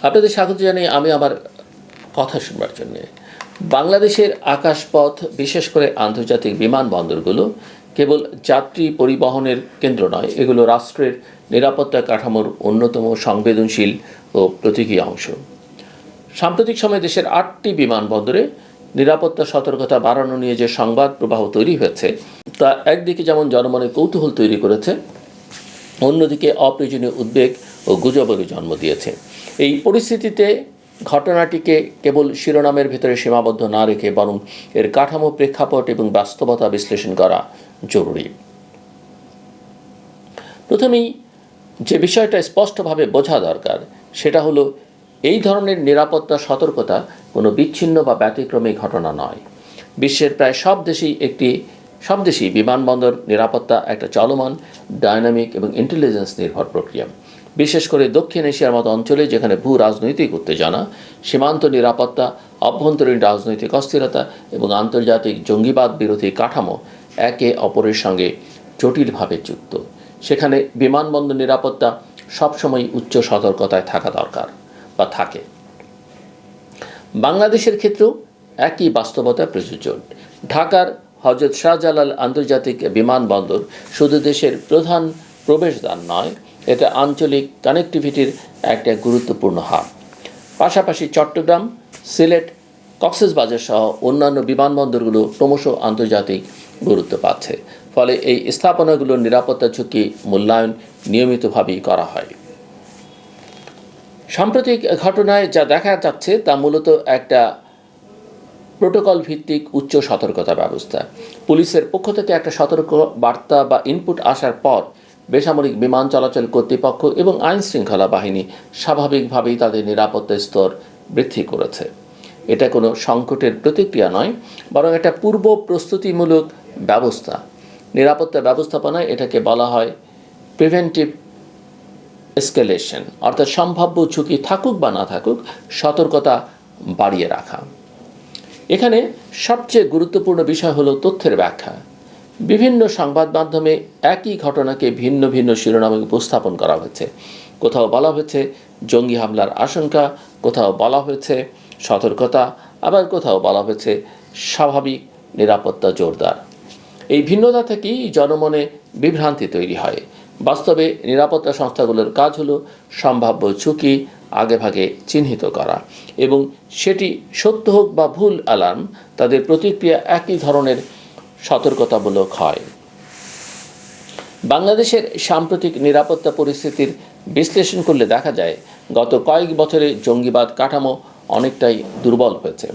আপনাদের স্বাগত জানিয়ে আমি আমার কথা শুনবার জন্যে। বাংলাদেশের আকাশপথ, বিশেষ করে আন্তর্জাতিক বিমানবন্দরগুলো কেবল যাত্রী পরিবহনের কেন্দ্র নয়, এগুলো রাষ্ট্রের নিরাপত্তা কাঠামোর অন্যতম সংবেদনশীল ও প্রতীকী অংশ। সাম্প্রতিক সময়ে দেশের 8টি বিমানবন্দরে নিরাপত্তা সতর্কতা বাড়ানো নিয়ে যে সংবাদ প্রবাহ তৈরি হয়েছে, তা একদিকে যেমন জনমনে কৌতূহল তৈরি করেছে, অন্যদিকে অপ্রয়োজনীয় উদ্বেগ ও গুজবেরও জন্ম দিয়েছে। এই পরিস্থিতিতে ঘটনাটিকে কেবল শিরোনামের ভিতরে সীমাবদ্ধ না রেখে বরং এর কাঠামো, প্রেক্ষাপট এবং বাস্তবতা বিশ্লেষণ করা জরুরি। প্রথমেই যে বিষয়টা স্পষ্টভাবে বোঝা দরকার সেটা হলো, এই ধরনের নিরাপত্তা সতর্কতা কোনো বিচ্ছিন্ন বা ব্যতিক্রমী ঘটনা নয়। বিশ্বের প্রায় সব দেশেই বিমানবন্দর নিরাপত্তা একটা চলমান, ডাইনামিক এবং ইন্টেলিজেন্স নির্ভর প্রক্রিয়া। বিশেষ করে দক্ষিণ এশিয়ার মতো অঞ্চলে, যেখানে ভূ রাজনৈতিক উত্তেজনা, সীমান্ত নিরাপত্তা, অভ্যন্তরীণ রাজনৈতিক অস্থিরতা এবং আন্তর্জাতিক জঙ্গিবাদ বিরোধী কাঠামো একে অপরের সঙ্গে জটিলভাবে যুক্ত, সেখানে বিমানবন্দর নিরাপত্তা সবসময় উচ্চ সতর্কতায় থাকা দরকার বা থাকে। বাংলাদেশের ক্ষেত্রেও একই বাস্তবতা প্রযোজ্য। ঢাকার হজরত শাহজালাল আন্তর্জাতিক বিমানবন্দর শুধু দেশের প্রধান প্রবেশদ্বার নয়, এটা আঞ্চলিক কানেক্টিভিটির একটা গুরুত্বপূর্ণ হাব। পাশাপাশি চট্টগ্রাম, সিলেট, কক্সবাজার সহ অন্যান্য বিমানবন্দরগুলো ক্রমশ আন্তর্জাতিক গুরুত্ব পাচ্ছে। ফলে এই স্থাপনাগুলোর নিরাপত্তা ঝুঁকি মূল্যায়ন নিয়মিতভাবেই করা হয়। সাম্প্রতিক ঘটনায় যা দেখা যাচ্ছে তা মূলত একটা প্রোটোকল ভিত্তিক উচ্চ সতর্কতা ব্যবস্থা। পুলিশের পক্ষ থেকে একটা সতর্ক বার্তা বা ইনপুট আসার পর বেসামরিক বিমান চলাচল কর্তৃপক্ষ এবং আইন শৃঙ্খলা বাহিনী স্বাভাবিকভাবেই তাদের নিরাপত্তা স্তর বৃদ্ধি করেছে। এটা কোনো সংকটের প্রতিক্রিয়া নয়, বরং একটা পূর্ব প্রস্তুতিমূলক ব্যবস্থা। নিরাপত্তা ব্যবস্থাপনায় এটাকে বলা হয় প্রিভেন্টিভ এসকেলেশন, অর্থাৎ সম্ভাব্য ঝুঁকি থাকুক বা না থাকুক, সতর্কতা বাড়িয়ে রাখা। এখানে সবচেয়ে গুরুত্বপূর্ণ বিষয় হলো তথ্যের ব্যাখ্যা। বিভিন্ন সংবাদ মাধ্যমে একই ঘটনাকে ভিন্ন ভিন্ন শিরোনামে উপস্থাপন করা হয়েছে। কোথাও বলা হয়েছে জঙ্গি হামলার আশঙ্কা, কোথাও বলা হয়েছে সতর্কতা, আবার কোথাও বলা হয়েছে স্বাভাবিক নিরাপত্তা জোরদার। এই ভিন্নতা থেকেই জনমনে বিভ্রান্তি তৈরি হয়। বাস্তবে নিরাপত্তা সংস্থাগুলোর কাজ হলো সম্ভাব্য ঝুঁকি আগেভাগে চিহ্নিত করা এবং সেটি সত্য হোক বা ভুল অ্যালার্ম, তাদের প্রতিক্রিয়া একই ধরনের সতর্কতামূলক হয়। বাংলাদেশের সাম্প্রতিক নিরাপত্তা পরিস্থিতির বিশ্লেষণ করলে দেখা যায়, গত কয়েক বছরে জঙ্গিবাদ কাঠামো অনেকটাই দুর্বল হয়েছে।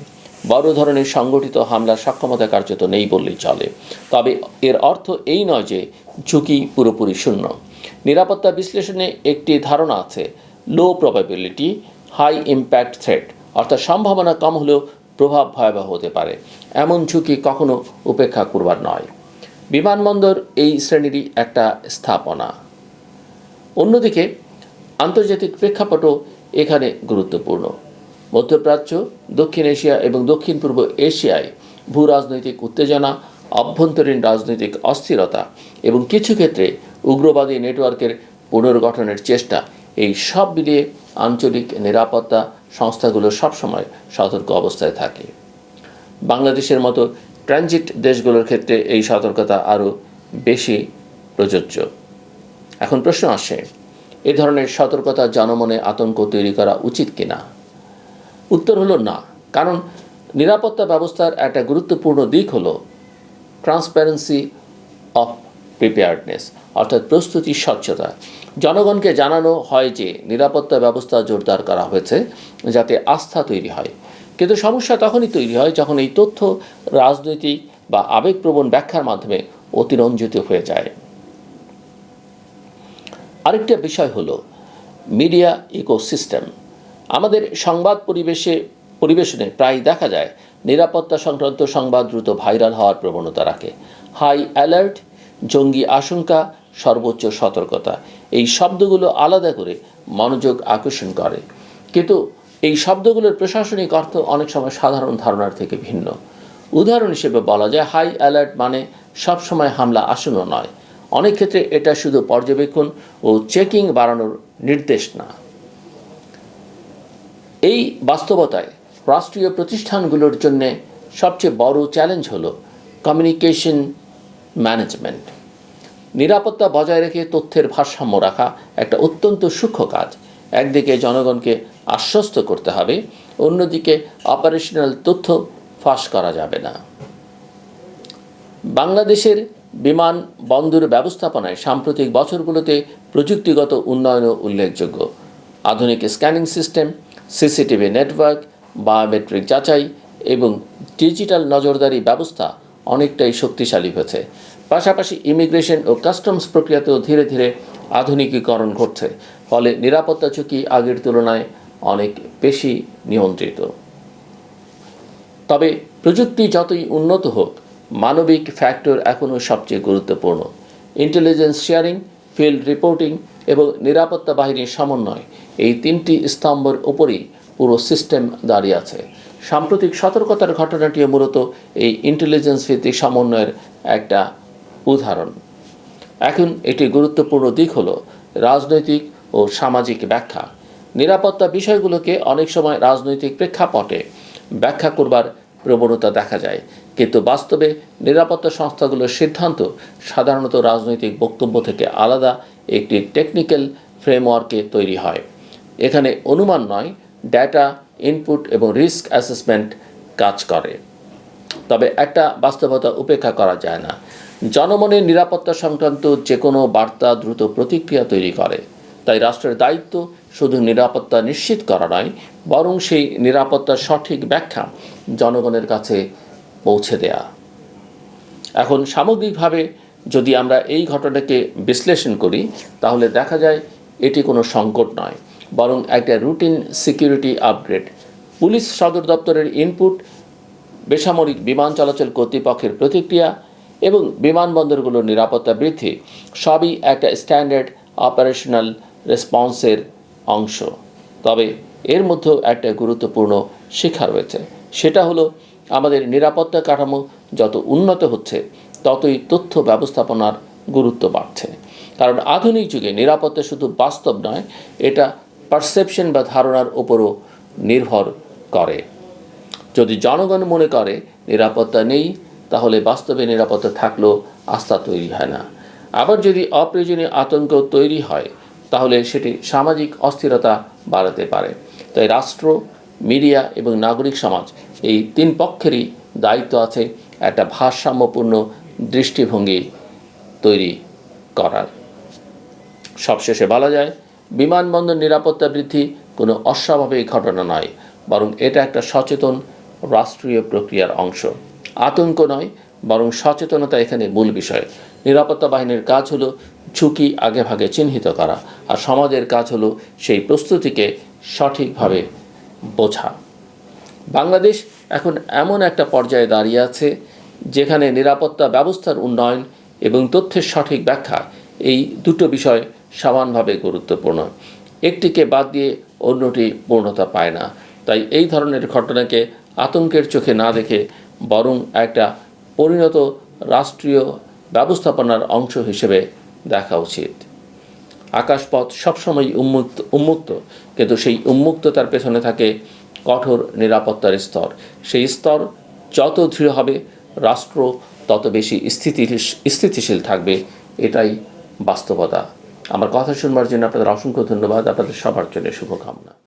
বড় ধরনের সংগঠিত হামলার সক্ষমতা কার্যত নেই বললেই চলে। তবে এর অর্থ এই নয় যে ঝুঁকি পুরোপুরি শূন্য। নিরাপত্তা বিশ্লেষণে একটি ধারণা আছে, লো প্রবাবিলিটি হাই ইম্প্যাক্ট থ্রেট, অর্থাৎ সম্ভাবনা কম হলেও প্রভাব ভয়াবহ হতে পারে, এমন ঝুঁকি কখনো উপেক্ষা করবার নয়। বিমানবন্দর এই শ্রেণীরই একটা স্থাপনা। অন্যদিকে আন্তর্জাতিক প্রেক্ষাপটও এখানে গুরুত্বপূর্ণ। মধ্যপ্রাচ্য, দক্ষিণ এশিয়া এবং দক্ষিণ পূর্ব এশিয়ায় ভূ রাজনৈতিক উত্তেজনা, অভ্যন্তরীণ রাজনৈতিক অস্থিরতা এবং কিছু ক্ষেত্রে উগ্রবাদী নেটওয়ার্কের পুনর্গঠনের চেষ্টা, এই সব মিলিয়ে আঞ্চলিক নিরাপত্তা সংস্থাগুলো সবসময় সতর্ক অবস্থায় থাকে। বাংলাদেশের মতো ট্রানজিট দেশগুলোর ক্ষেত্রে এই সতর্কতা আরও বেশি প্রযোজ্য। এখন প্রশ্ন আসে, এ ধরনের সতর্কতা জনমনে আতঙ্ক তৈরি করা উচিত কিনা? উত্তর হলো না, কারণ নিরাপত্তা ব্যবস্থার একটা গুরুত্বপূর্ণ দিক হলো ট্রান্সপারেন্সি অফ প্রিপেয়ার্ডনেস, অর্থাৎ প্রস্তুতি স্বচ্ছতা। জনগণকে জানানো হয় যে নিরাপত্তা ব্যবস্থা জোরদার করা হয়েছে, যাতে আস্থা তৈরি হয়। কিন্তু সমস্যা তখনই তৈরি হয় যখন এই তথ্য রাজনৈতিক বা আবেগপ্রবণ ব্যাখ্যার মাধ্যমে অতিরঞ্জিত হয়ে যায়। আরেকটা বিষয় হলো মিডিয়া ইকোসিস্টেম। আমাদের সংবাদ পরিবেশনে প্রায় দেখা যায় নিরাপত্তা সংক্রান্ত সংবাদ দ্রুত ভাইরাল হওয়ার প্রবণতা রাখে। হাই অ্যালার্ট, জঙ্গি আশঙ্কা, সর্বোচ্চ সতর্কতা, এই শব্দগুলো আলাদা করে মনোযোগ আকর্ষণ করে, কিন্তু এই শব্দগুলোর প্রশাসনিক অর্থ অনেক সময় সাধারণ ধারণার থেকে ভিন্ন। উদাহরণ হিসেবে বলা যায়, হাই অ্যালার্ট মানে সবসময় হামলা আসন্ন নয়। অনেক ক্ষেত্রে এটা শুধু পর্যবেক্ষণ ও চেকিং বাড়ানোর নির্দেশ না। এই বাস্তবতায় রাষ্ট্রীয় প্রতিষ্ঠানগুলোর জন্য সবচেয়ে বড় চ্যালেঞ্জ হলো কমিউনিকেশন ম্যানেজমেন্ট। নিরাপত্তা বজায় রেখে তথ্যের ভারসাম্য রাখা একটা অত্যন্ত সূক্ষ্ম কাজ। একদিকে জনগণকে আশ্বস্ত করতে হবে, অন্যদিকে অপারেশনাল তথ্য ফাঁস করা যাবে না। বাংলাদেশের বিমান বন্দর ব্যবস্থাপনায় সাম্প্রতিক বছরগুলোতে প্রযুক্তিগত উন্নয়নও উল্লেখযোগ্য। আধুনিক scanning system, CCTV network, biometric যাচাই এবং ডিজিটাল নজরদারি ব্যবস্থা অনেকটাই শক্তিশালী হয়েছে। পাশাপাশি ইমিগ্রেশন ও কাস্টমস প্রক্রিয়াতেও ধীরে ধীরে আধুনিকীকরণ ঘটছে, ফলে নিরাপত্তা ঝুঁকি আগের তুলনায় অনেক বেশি নিয়ন্ত্রিত। তবে প্রযুক্তি যতই উন্নত হোক, মানবিক ফ্যাক্টর এখনও সবচেয়ে গুরুত্বপূর্ণ। ইন্টেলিজেন্স শেয়ারিং, ফিল্ড রিপোর্টিং এবং নিরাপত্তা বাহিনীর সমন্বয়, এই তিনটি স্তম্ভের উপরই পুরো সিস্টেম দাঁড়িয়ে আছে। সাম্প্রতিক সতর্কতার ঘটনাটিও মূলত এই ইন্টেলিজেন্স ভিত্তিক সমন্বয়ের একটা উদাহরণ। এখন একটি গুরুত্বপূর্ণ দিক হলো রাজনৈতিক ও সামাজিক ব্যাখ্যা। নিরাপত্তা বিষয়গুলোকে অনেক সময় রাজনৈতিক প্রেক্ষাপটে ব্যাখ্যা করবার প্রবণতা দেখা যায়, কিন্তু বাস্তবে নিরাপত্তা সংস্থাগুলোর সিদ্ধান্ত সাধারণত রাজনৈতিক বক্তব্য থেকে আলাদা একটি টেকনিক্যাল ফ্রেমওয়ার্কে তৈরি হয়। এখানে অনুমান নয়, ডেটা ইনপুট এবং রিস্ক অ্যাসেসমেন্ট কাজ করে। তবে একটা বাস্তবতা উপেক্ষা করা যায় না, জনমনের নিরাপত্তা সংক্রান্ত যে কোনো বার্তা দ্রুত প্রতিক্রিয়া তৈরি করে। তাই রাষ্ট্রের দায়িত্ব শুধু নিরাপত্তা নিশ্চিত করা নয়, বরং সেই নিরাপত্তার সঠিক ব্যাখ্যা জনগণের কাছে পৌঁছে দেয়া। এখন সামগ্রিকভাবে যদি আমরা এই ঘটনাকে বিশ্লেষণ করি, তাহলে দেখা যায় এটি কোনো সংকট নয়, বরং একটা রুটিন সিকিউরিটি আপগ্রেড। পুলিশ সদর দপ্তরের ইনপুট, বেসামরিক বিমান চলাচল কর্তৃপক্ষের প্রতিক্রিয়া এবং বিমানবন্দরগুলোর নিরাপত্তা বৃদ্ধি সবই একটা স্ট্যান্ডার্ড অপারেশনাল রেসপন্সের অংশ। তবে এর মধ্যেও একটা গুরুত্বপূর্ণ শিক্ষা রয়েছে, সেটা হলো আমাদের নিরাপত্তা কাঠামো যত উন্নত হচ্ছে, ততই তথ্য ব্যবস্থাপনার গুরুত্ব বাড়ছে। কারণ আধুনিক যুগে নিরাপত্তা শুধু বাস্তব নয়, এটা পারসেপশন বা ধারণার উপরও নির্ভর করে। যদি জনগণ মনে করে নিরাপত্তা নেই, তাহলে বাস্তবে নিরাপত্তা থাকলেও আস্থা তৈরি হয় না। আবার যদি অপ্রয়োজনীয় আতঙ্ক তৈরি হয়, তাহলে সেটি সামাজিক অস্থিরতা বাড়াতে পারে। তাই রাষ্ট্র, মিডিয়া এবং নাগরিক সমাজ, এই তিন পক্ষেরই দায়িত্ব আছে একটা ভারসাম্যপূর্ণ দৃষ্টিভঙ্গি তৈরি করার। সবশেষে বলা যায়, বিমানবন্দর নিরাপত্তা বৃদ্ধি কোনো অস্বাভাবিক ঘটনা নয়, বরং এটা একটা সচেতন রাষ্ট্রীয় প্রক্রিয়ার অংশ। আতঙ্ক নয়, বরং সচেতনতা এখানে মূল বিষয়। নিরাপত্তা বাহিনীর কাজ হলো ঝুঁকি আগেভাগে চিহ্নিত করা, আর সমাজের কাজ হলো সেই প্রস্তুতিকে সঠিকভাবে বোঝা। বাংলাদেশ এখন এমন একটা পর্যায়ে দাঁড়িয়ে আছে যেখানে নিরাপত্তা ব্যবস্থার উন্নয়ন এবং তথ্যের সঠিক ব্যাখ্যা, এই দুটো বিষয় সমানভাবে গুরুত্বপূর্ণ। একটিকে বাদ দিয়ে অন্যটি পূর্ণতা পায় না। তাই এই ধরনের ঘটনাকে আতঙ্কের চোখে না দেখে বরং একটা পরিণত রাষ্ট্রীয় ব্যবস্থাপনার অংশ হিসেবে দেখা উচিত। আকাশপথ সবসময় উন্মুক্ত, কিন্তু সেই উন্মুক্ততার পেছনে থাকে কঠোর নিরাপত্তার স্তর। সেই স্তর যত দৃঢ় হবে, রাষ্ট্র তত বেশি স্থিতিশীল থাকবে। এটাই বাস্তবতা। আমার কথা শুনবার জন্য আপনাদের অসংখ্য ধন্যবাদ। আপনাদের সবার জন্য শুভকামনা।